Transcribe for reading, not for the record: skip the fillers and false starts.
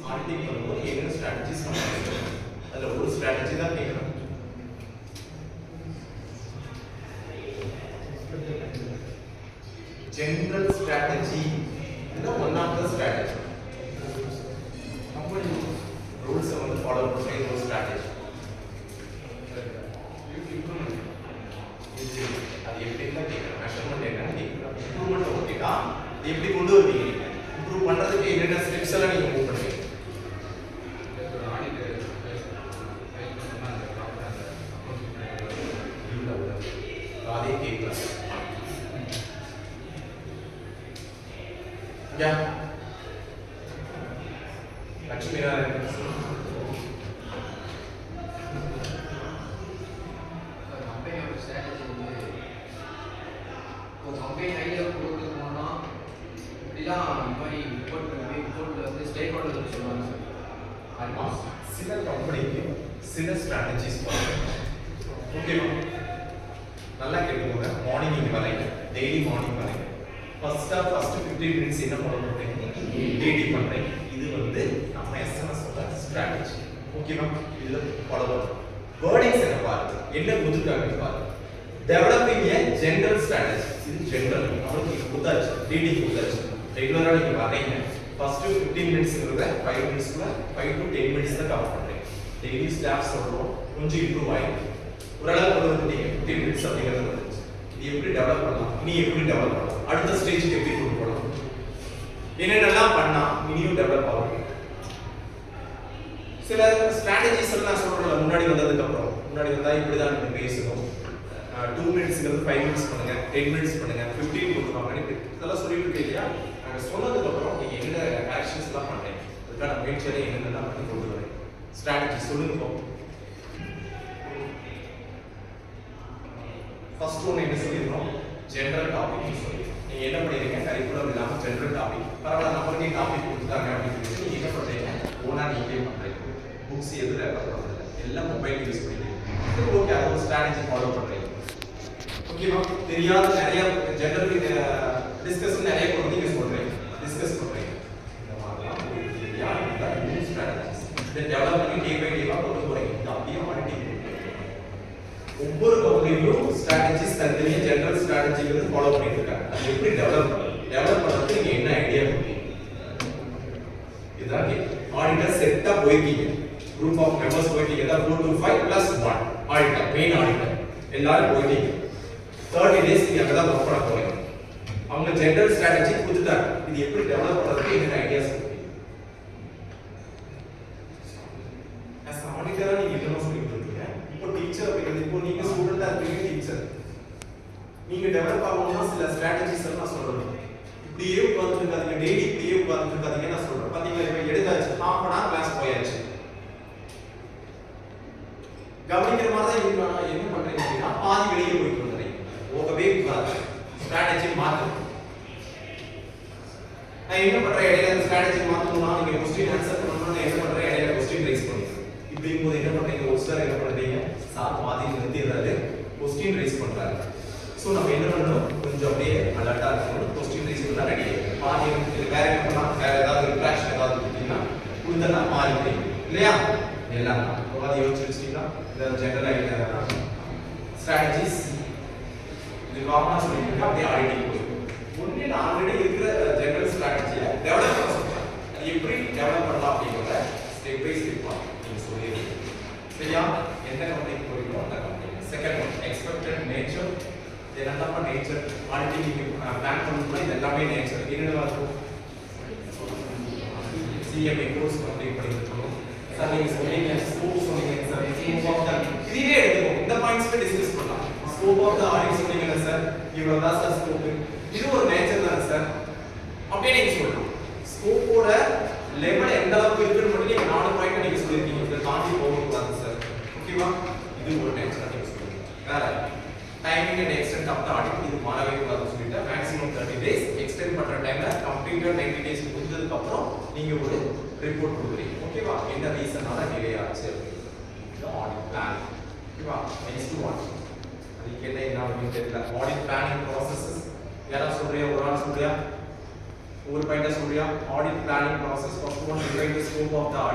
Auditing பண்ணும்போது என்னென்ன strategies நம்ம எடுக்கணும் அதில் ஒரு ஸ்ட்ராட்டஜி தான் கேட்கணும். ஜெனரல் ஸ்ட்ராட்டஜி இல்லை one of the strategy company ரூல்ஸை வந்து ஃபாலோ பண்ணுற ஒரு ஸ்ட்ராட்டஜி. அது எப்படின்னா கேட்குறேன், மெஷர்மெண்ட் என்னன்னு கேட்குறேன், இம்ப்ரூவ்மெண்ட் ஓகேக்கா, அது எப்படி கொண்டு வருவீங்க, இம்ப்ரூவ் பண்ணுறதுக்கு என்னென்ன ஸ்டெப்ஸ் எல்லாம் நீங்கள் மூவ் பண்ணுவீங்க. அதே கேட்கலாம் லட்சுமி நாராயணன் சில கம்பெனிக்கு சில ஸ்ட்ராட்டஜிஸ் ஓகேவா, நல்லா கேட்டுக்கோங்க. மார்னிங் நீங்க வரீங்க, டெய்லி மார்னிங் வரீங்க, ஃபர்ஸ்ட் 15 மினிட்ஸ் என்ன ஃபாலோ பண்றீங்க, டெய்லி பண்றீங்க. இது வந்து நம்ம எஸ்எம்எஸ் ஓட ஸ்ட்ராட்டஜி. ஓகேவா, இதுல ஃபாலோ பண்ணுங்க. வேர்டிங்ஸ் என்ன பாருங்க, என்ன கொடுத்துருக்காங்க பாருங்க. டெவலப்பிங் ஏ ஜெனரல் ஸ்ட்ராட்டஜி, இது ஜெனரல் உங்களுக்கு கொடுத்தாச்சு, ரீடிங் கொடுத்தாச்சு. ரெகுலரா நீங்க வரீங்க, ஃபர்ஸ்ட் 15 மினிட்ஸ்ங்கறத 5 மினிட்ஸ்க்குள்ள 5 to 10 மினிட்ஸ் தான் கவர் பண்றீங்க. டெய்லி ஸ்டாஃப் சொல்றோம், கொஞ்சம் இம்ப்ரூவ் ஆயிருக்கு, ஓரளவு கொண்டு வந்துட்டீங்க. 15 மினிட்ஸ் அப்படிங்கிறது வந்துச்சு. இது எப்படி டெவலப் பண்ணலாம், இனி எப்படி டெவலப் பண்ணலாம், அடுத்த ஸ்டேஜுக்கு எப்படி கொண்டு போகலாம், என்னென்னலாம் பண்ணா இனியும் டெவலப் ஆகும். சில ஸ்ட்ராட்டஜிஸ் எல்லாம் நான் சொல்றேன். முன்னாடி வந்ததுக்கு அப்புறம் முன்னாடி வந்தா இப்படிதான் நீங்க பேசணும், 2 மினிட்ஸ்ங்கிறது 5 மினிட்ஸ் பண்ணுங்க, 10 மினிட்ஸ் பண்ணுங்க, 15 கொடுத்துருவாங்க, இதெல்லாம் சொல்லிட்டு இருக்கீங்க இல்லையா. நாங்கள் சொன்னதுக்கு அப்புறம் நீங்க என்ன ஆக்ஷன்ஸ் எல்லாம் பண்றீங்க, அதுக்கான முயற்சியை என்னென்னலாம் பண்ணி கொண்டு வரீங்க, ஸ்ட்ராட்டஜி சொல்லுங்க. ஃபர்ஸ்ட் ஒன்று என்ன சொல்லியிருக்கோம், ஜெனரல் டாபிக் சொல்லி நீங்கள் என்ன பண்ணிடுறீங்க, கரிக்குலம் இல்லாமல் ஜெனரல் டாபிக். பரவாயில்ல, நம்மளுக்கே டாபிக் கொடுத்துட்டாங்க அப்படின்னு சொல்லி நீங்கள் என்ன பண்ணுறீங்க, ஓனாக நீங்களே பண்ணுறீங்க. புக்ஸ் எதுவும் ரெஃபர் பண்ணுறது எல்லாம் மொபைல் யூஸ் பண்ணிக்கிறீங்க. ஓகே, அது ஒரு ஸ்ட்ராட்டஜி ஃபாலோ பண்ணுறீங்க. ஓகேவா, தெரியாத நிறைய ஜெனரல் டிஸ்கஷன் நிறைய பண்ணி நீங்கள் சொல்கிறீங்க, டிஸ்கஸ் பண்ணுறீங்க. இந்த மாதிரிலாம் நியூ ஸ்ட்ராட்டஜிஸ் இதை டெவலப் பண்ணி டே பை டேவாக கொண்டு போகிறீங்க. இது அப்படியே ஆடிட்டிங். ஒவ்வொரு கம்பெனியும் ஸ்ட்ராட்டஜிஸ் தனித்தனியா ஜெனரல் ஸ்ட்ராட்டஜிங்கிறது ஃபாலோ பண்ணிட்டு இருக்காங்க. அது எப்படி டெவலப் பண்றதுக்கு நீங்க என்ன ஐடியா கொடுப்பீங்க, இதான் ஆடிட்டர் செட்டா போயிருக்கீங்க, குரூப் ஆஃப் மெம்பர்ஸ் போயிருக்கீங்க, 4 to 5 + 1 ஆடிட்டர், மெயின் ஆடிட்டர் எல்லாரும் போயிருக்கீங்க. 30 டேஸ் நீங்க அங்கதான் ஒர்க் பண்ண போறீங்க. அவங்க ஜெனரல் ஸ்ட்ராட்டஜி கொடுத்துட்டாங்க, இது எப்படி டெவலப் பண்றதுக்கு என்ன ஐடியாஸ் கொடுப்பீங்க. as ஆடிட்டரா நீங்க என்ன சொல்லிட்டு இருக்கீங்க, இப்போ டீச்சர் அப்படிங்கிறது, இப்போ நீங்க ஸ்டூடெண்டா இருக்கீங்க, டீச்சர் நீங்க டெவலப் ஆகணும்னா சில ஸ்ட்ராட்டஜிஸ் எல்லாம் நான் சொல்றேன். இப்படியே உட்கார்ந்து இருக்காதீங்க, டெய்லி இப்படியே உட்கார்ந்து இருக்காதீங்க நான் சொல்றேன். பாத்தீங்களா, இப்போ எடுத்தாச்சு, half an hour கிளாஸ் போயாச்சு. கவனிக்கிற மாதிரி தான் இருக்கு. என்ன பண்றீங்க அப்படின்னா பாதி வெளியே போயிட்டு வந்துடுறீங்க, போகவே கூடாது, ஸ்ட்ராட்டஜி மாத்தணும். நான் என்ன பண்றேன், இடையில அந்த ஸ்ட்ராட்டஜி மாத்தணும்னா நீங்க क्वेश्चन ஆன்சர் பண்ணணும்னா நான் என்ன பண்றேன், இடையில क्वेश्चन ரைஸ் பண்ணுங்க. இப்படிங்கும்போது என்ன பண்றீங்க, ஒரு சார் என்ன பண்றீங்க, சார் பாதி நிறுத்திடுறாரு, क्वेश्चन ரைஸ் பண்றாரு. சோ நம்ம என்ன பண்ணணும், கொஞ்சம் அப்படியே அலர்ட்டா இருக்கணும். क्वेश्चन ரைஸ் பண்ணா ரெடி ஆயிடும். பாதி வேற என்ன பண்ணலாம், வேற ஏதாவது ரிஃப்ராக்ஷன் ஏதாவது கொடுத்தீங்கன்னா கொடுத்தா மாறி போயிடும் இல்லையா. எல்லாம் பாதி யோசிச்சு வச்சிட்டீங்கன்னா இந்த ஜெனரல் ஸ்ட்ராட்டஜிஸ் இது காமனா சொல்லிட்டு அப்படியே ஆடிட்டிங் போயிடும். ஒண்ணு நான் ஆல்ரெடி இருக்கிற ஜெனரல் ஸ்ட்ராட்டஜியை டெவலப் பண்ண சொல்றேன். அது எப்படி டெவலப் பண்ணலாம் அப்படிங்கறத ஸ்டெப் பை ஸ்டெப்பா நீங்க சொல்லிடுங்க. சரியா, எந்த கம்பெனிக்கு போறீங்களோ அந்த company. Second one, expected nature. என்னென்னப்பா நேச்சர், ஆடிட்டிங் நீங்க பிளான் பண்ணும்போது எல்லாமே நேச்சர் என்னென்ன இருக்கும். சிஎம்ஏ கோர்ஸ் கம்ப்ளீட் பண்ணிருக்கணும் சார், நீங்க சொன்னீங்க ஸ்கோப் சொன்னீங்க சார், ஸ்கோப் ஆஃப் தி இதுவே எடுத்துக்கோ, இந்த பாயிண்ட்ஸ்ல டிஸ்கஸ் பண்ணலாம். ஸ்கோப் ஆஃப் தி ஆடிட் சொன்னீங்க சார், இவ்வளவு தான் சார் ஸ்கோப், இது ஒரு நேச்சர் தான் சார் அப்படியே நீங்க சொல்லலாம். ஸ்கோப்போட லெவல் எந்த அளவுக்கு இருக்குன்னு மட்டும் நீங்க 4 பாயிண்ட் நீங்க சொல்லிருக்கீங்க, இத தாண்டி போக கூடாது சார். ஓகேவா, இது ஒரு நேச்சர் நீங்க சொல்லுங்க. வேற timing and extent of the audit இது மாறவே கூடாதுன்னு சொல்லிட்டு மேக்ஸிமம் 30 டேஸ் எக்ஸ்டெண்ட் பண்ற டைம்ல கம்ப்ளீட்டா 90 டேஸ் முடிஞ்சதுக்கு அப்புறம் நீங்க ஒரு ரிப்போர்ட் கொடுக்குறீங்க. ஓகேவா, என்ன ரீசனால டிலே ஆச்சு இந்த ஆடிட் பிளான். ஓகேவா, நெக்ஸ்ட் ஒன் அதுக்கு என்ன அப்படின்னு தெரியல. ஆடிட் பிளானிங் ப்ராசஸஸ் யாரா சொல்றியா, ஒரு ஆள் சொல்றியா, ஒவ்வொரு பாயிண்டா சொல்றியா? Audit planning process. First one define the scope of the audit.